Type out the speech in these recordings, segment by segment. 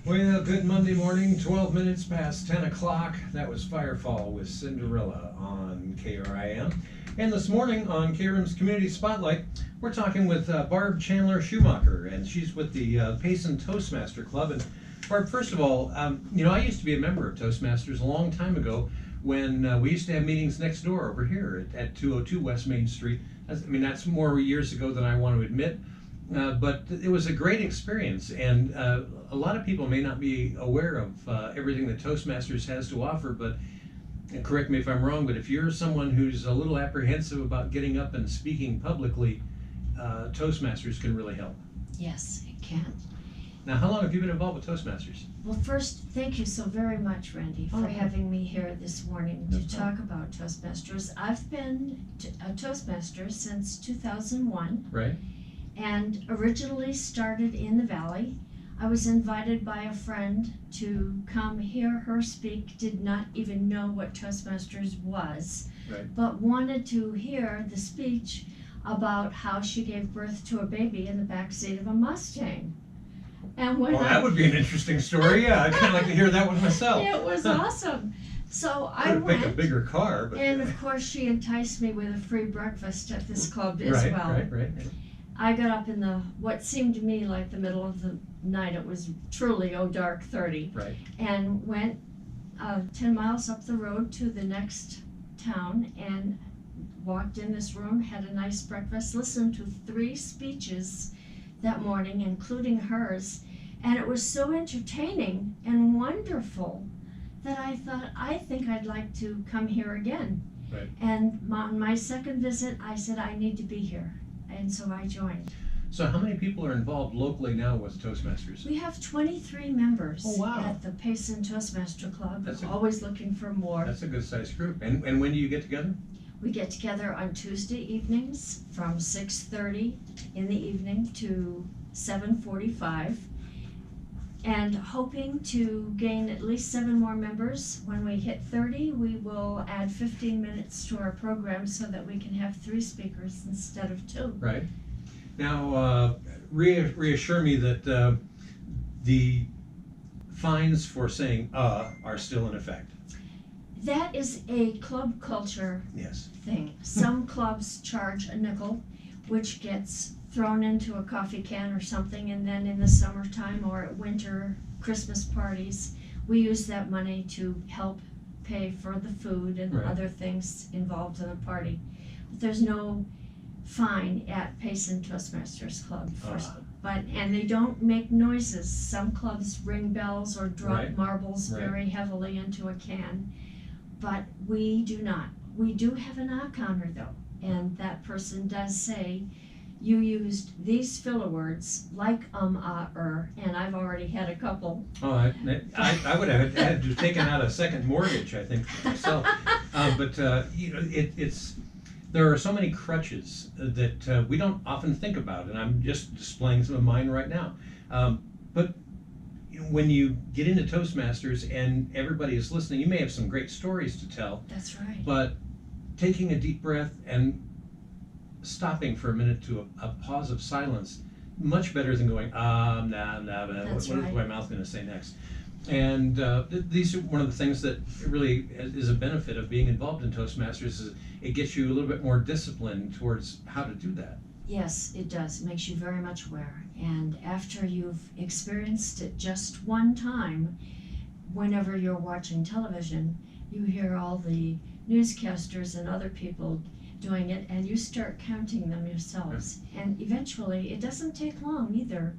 Well, good Monday morning, 12 minutes past 10 o'clock. That was Firefall with Cinderella on KRIM. And this morning on KRIM's Community Spotlight, we're talking with Barb Chandler Schumacher, and she's with the Payson Toastmaster Club. And Barb, first of all, I used to be a member of Toastmasters a long time ago when we used to have meetings next door over here at 202 West Main Street. That's more years ago than I want to admit. But it was a great experience, and a lot of people may not be aware of everything that Toastmasters has to offer, but correct me if I'm wrong, but if you're someone who's a little apprehensive about getting up and speaking publicly, Toastmasters can really help. Yes, it can. Now, how long have you been involved with Toastmasters? Well, first, thank you so very much, Randy, for having me here this morning to talk about Toastmasters. I've been a Toastmaster since 2001. Right. And originally started in the Valley. I was invited by a friend to come hear her speak, did not even know what Toastmasters was, Right. but wanted to hear the speech about how she gave birth to a baby in the backseat of a Mustang. And when that would be an interesting story. Yeah, I'd kind of like to hear that one myself. It was awesome. So I went. Pick a bigger car, but and of course she enticed me with a free breakfast at this club as well. Right. I got up in what seemed to me like the middle of the night. It was truly dark 30. Right. And went 10 miles up the road to the next town and walked in this room, had a nice breakfast, listened to 3 speeches that morning, including hers. And it was so entertaining and wonderful that I thought, I think I'd like to come here again. Right. And on my second visit, I said, I need to be here. And so I joined. So how many people are involved locally now with Toastmasters? We have 23 members at the Payson Toastmaster Club. That's always looking for more. That's a good sized group. And when do you get together? We get together on Tuesday evenings from 6:30 in the evening to 7:45. And hoping to gain at least 7 more members. When we hit 30, we will add 15 minutes to our program so that we can have 3 speakers instead of 2. Right. Now, reassure me that the fines for saying are still in effect. That is a club culture thing. Some clubs charge a nickel, which gets thrown into a coffee can or something, and then in the summertime or at winter Christmas parties, we use that money to help pay for the food and other things involved in the party. But there's no fine at Payson Toastmasters Club. And they don't make noises. Some clubs ring bells or drop marbles very heavily into a can, but we do not. We do have a knock on her though, and that person does say, you used these filler words like and I've already had a couple. Oh, I would have had to have taken out a second mortgage, I think, for myself. It's there are so many crutches that we don't often think about, and I'm just displaying some of mine right now. But when you get into Toastmasters and everybody is listening, you may have some great stories to tell. That's right. But taking a deep breath and stopping for a minute to a pause of silence, much better than going, nah, what is my mouth going to say next? And these are one of the things that really is a benefit of being involved in Toastmasters, is it gets you a little bit more disciplined towards how to do that. Yes, it does. It makes you very much aware. And after you've experienced it just one time, whenever you're watching television, you hear all the newscasters and other people doing it, and you start counting them yourselves. And eventually, it doesn't take long either.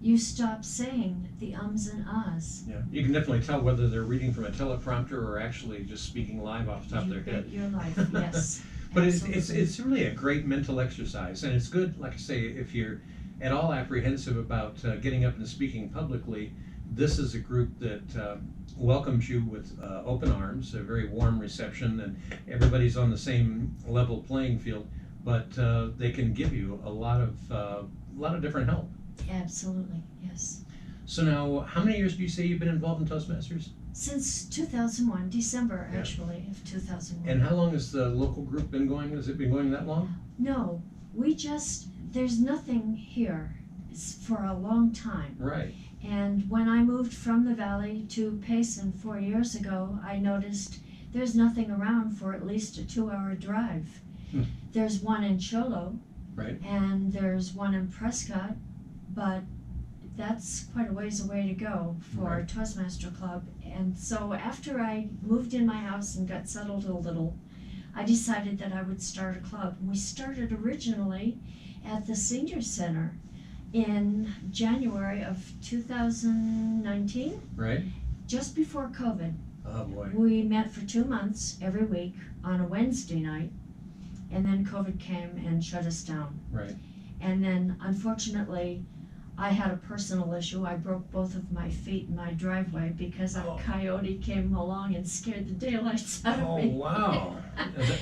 You stop saying the ums and ahs. Yeah, you can definitely tell whether they're reading from a teleprompter or actually just speaking live off the top of their head. Your life, yes. But it's really a great mental exercise, and it's good, like I say, if you're at all apprehensive about getting up and speaking publicly, this is a group that welcomes you with open arms, a very warm reception, and everybody's on the same level playing field, but they can give you a lot of different help. Absolutely, yes. So now, how many years do you say you've been involved in Toastmasters? Since 2001, December actually of 2001. And how long has the local group been going? Has it been going that long? No, there's nothing here for a long time. Right. And when I moved from the valley to Payson 4 years ago, I noticed there's nothing around for at least a 2-hour drive. There's one in Cholo, right, and there's one in Prescott, but that's quite a ways away to go for a Toastmaster Club. And so after I moved in my house and got settled a little, I decided that I would start a club. We started originally at the Senior Center in January of 2019, right. just before COVID. Oh boy. We met for 2 months every week on a Wednesday night, and then COVID came and shut us down. Right. And then unfortunately, I had a personal issue. I broke both of my feet in my driveway because a coyote came along and scared the daylights out of me. Oh wow,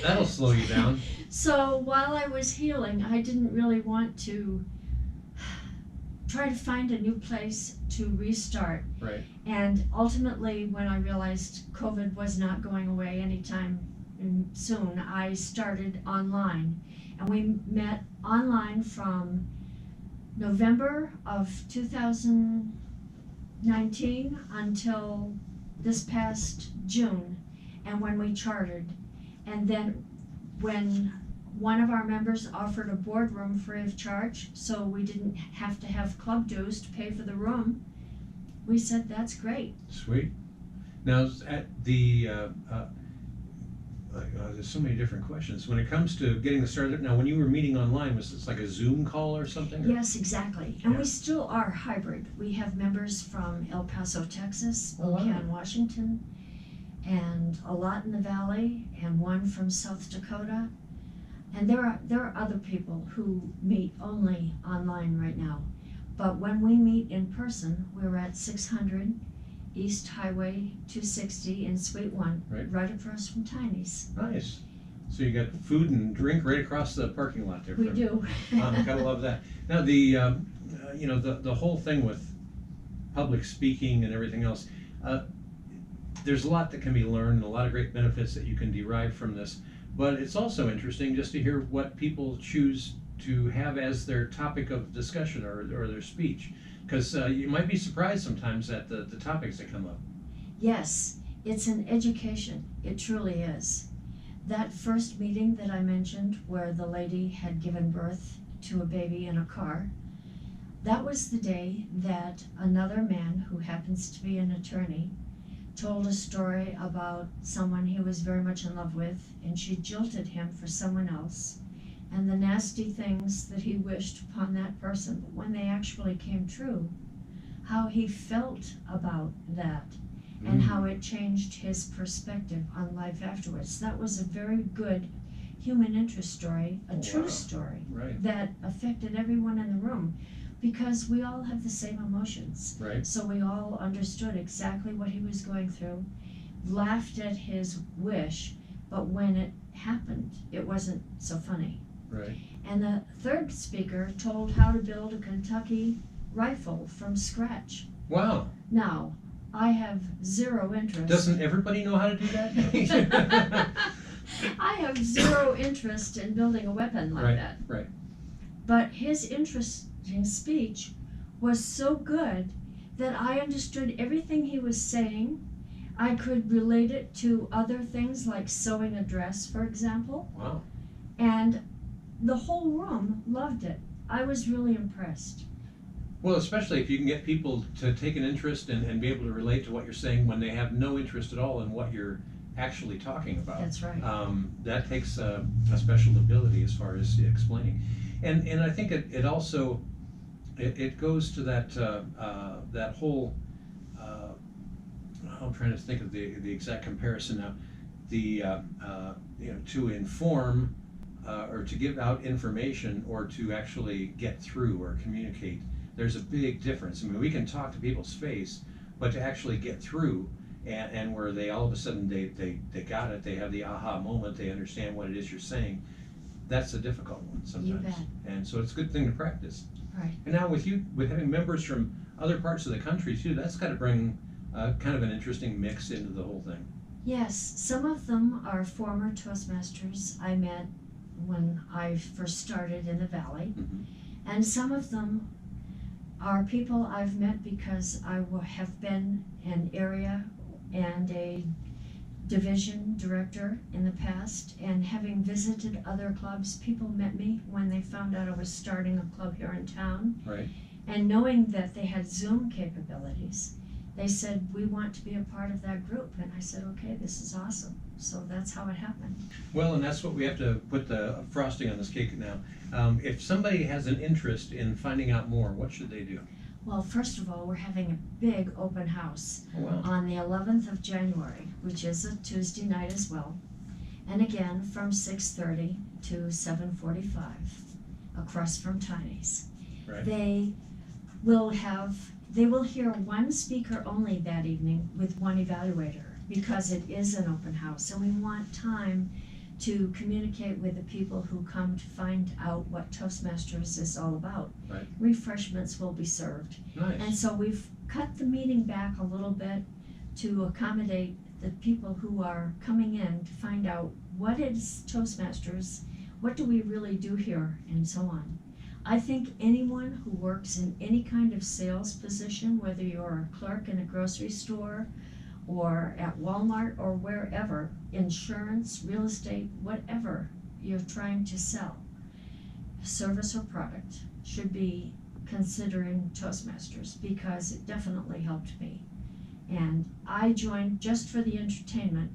that'll slow you down. So while I was healing, I didn't really want to try to find a new place to restart. Right. And ultimately, when I realized COVID was not going away anytime soon, I started online. And we met online from November of 2019 until this past June, and when we chartered. And then when one of our members offered a boardroom free of charge, so we didn't have to have club dues to pay for the room, we said that's great. Sweet. Now at the there's so many different questions when it comes to getting the started. Now, when you were meeting online, was this like a Zoom call or something? Or? Yes, exactly. And we still are hybrid. We have members from El Paso, Texas, Spokane, Washington, and a lot in the Valley, and one from South Dakota. And there are other people who meet only online right now. But when we meet in person, we're at 600 East Highway 260 in Suite 1, right across from Tiny's. Nice. So you got food and drink right across the parking lot there. We do. Gotta love that. Now the the whole thing with public speaking and everything else, there's a lot that can be learned and a lot of great benefits that you can derive from this. But it's also interesting just to hear what people choose to have as their topic of discussion or their speech. Because you might be surprised sometimes at the topics that come up. Yes, it's an education. It truly is. That first meeting that I mentioned where the lady had given birth to a baby in a car, that was the day that another man who happens to be an attorney told a story about someone he was very much in love with, and she jilted him for someone else, and the nasty things that he wished upon that person. But when they actually came true, how he felt about that and how it changed his perspective on life afterwards. That was a very good human interest story, a true story that affected everyone in the room, because we all have the same emotions. So we all understood exactly what he was going through, laughed at his wish, but when it happened, it wasn't so funny. And the third speaker told how to build a Kentucky rifle from scratch. Wow. Now, I have zero interest. Doesn't everybody know how to do that? I have zero interest in building a weapon like that. But his interesting speech was so good that I understood everything he was saying. I could relate it to other things like sewing a dress, for example. Wow. And the whole room loved it. I was really impressed. Well, especially if you can get people to take an interest and be able to relate to what you're saying when they have no interest at all in what you're actually talking about. That's right. That takes a special ability as far as explaining. And I think it also, it goes to that that whole, I'm trying to think of the exact comparison now, to inform or to give out information or to actually get through or communicate. There's a big difference. I mean, we can talk to people's face, but to actually get through and where they all of a sudden they got it, they have the aha moment, they understand what it is you're saying, that's a difficult one sometimes. You bet. And so it's a good thing to practice. Right. And now with having members from other parts of the country too, that's got to bring kind of an interesting mix into the whole thing. Yes, some of them are former Toastmasters I met when I first started in the Valley, and some of them are people I've met because I have been an area and a division director in the past, and having visited other clubs, people met me when they found out I was starting a club here in town. Right. And knowing that they had Zoom capabilities, they said, we want to be a part of that group. And I said, okay, this is awesome. So that's how it happened. Well, and that's what we have to put the frosting on this cake now. If somebody has an interest in finding out more, what should they do? Well, first of all, we're having a big open house on the 11th of January, which is a Tuesday night as well. And again, from 6:30 to 7:45, across from Tiny's. Right. They will hear one speaker only that evening with one evaluator, because it is an open house, and we want time to communicate with the people who come to find out what Toastmasters is all about. Right. Refreshments will be served. Nice. And so we've cut the meeting back a little bit to accommodate the people who are coming in to find out what is Toastmasters, what do we really do here, and so on. I think anyone who works in any kind of sales position, whether you're a clerk in a grocery store or at Walmart or wherever, insurance, real estate, whatever you're trying to sell, service or product, should be considering Toastmasters, because it definitely helped me. And I joined just for the entertainment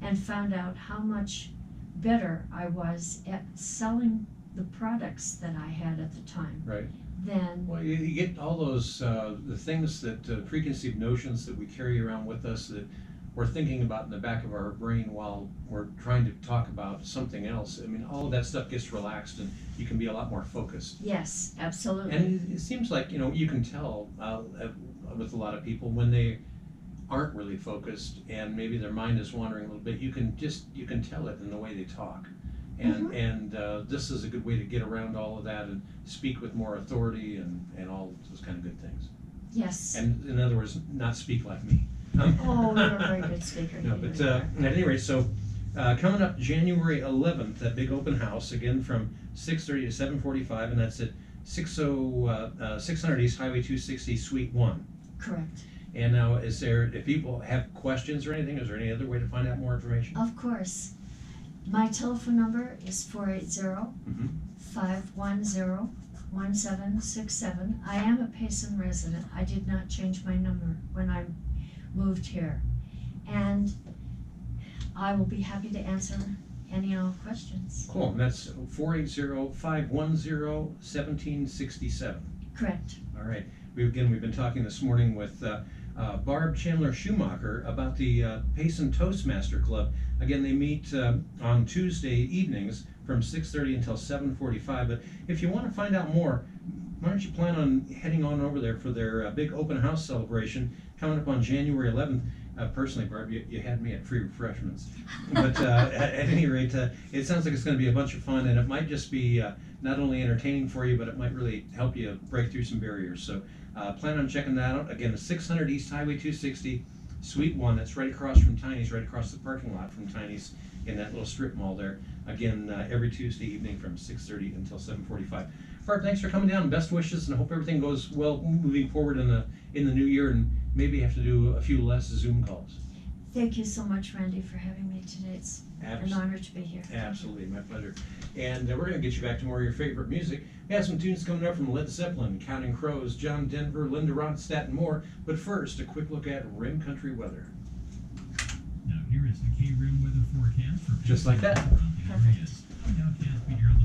and found out how much better I was at selling the products that I had at the time. Right. Then, Well, you get all those the things that preconceived notions that we carry around with us that we're thinking about in the back of our brain while we're trying to talk about something else. I mean, all of that stuff gets relaxed, and you can be a lot more focused. yes, absolutely. And it seems like, you can tell with a lot of people when they aren't really focused and maybe their mind is wandering a little bit. You can tell it in the way they talk. And this is a good way to get around all of that and speak with more authority and all those kind of good things. Yes. And in other words, not speak like me. Oh, you're a very good speaker. No, but at any rate, so coming up January 11th, that big open house, again from 6:30 to 7:45, and that's at 600 East Highway 260, Suite 1. Correct. And now, if people have questions or anything, is there any other way to find out more information? Of course. My telephone number is 480-510-1767. I am a Payson resident. I did not change my number when I moved here. And I will be happy to answer any and all questions. Cool, and that's 480-510-1767. Correct. All right. We've been talking this morning with Barb Chandler Schumacher about the Payson Toastmaster Club. Again, they meet on Tuesday evenings from 6:30 until 7:45. But if you want to find out more, why don't you plan on heading on over there for their big open house celebration coming up on January 11th. Personally, Barb, you had me at free refreshments. But at any rate, it sounds like it's going to be a bunch of fun, and it might just be not only entertaining for you, but it might really help you break through some barriers. So plan on checking that out. Again, 600 East Highway 260, Suite 1. That's right across from Tiny's, right across the parking lot from Tiny's in that little strip mall there. Again, every Tuesday evening from 6:30 until 7:45. Barb, thanks for coming down, and best wishes, and I hope everything goes well moving forward in the new year, and maybe have to do a few less Zoom calls. Thank you so much, Randy, for having me today. It's an honor to be here. Absolutely, my pleasure. And we're going to get you back to more of your favorite music. We have some tunes coming up from Led Zeppelin, Counting Crows, John Denver, Linda Ronstadt, and more. But first, a quick look at RIM Country weather. Now here is the KRIM weather forecast for Just like that. around the area. Downcast, meteorology.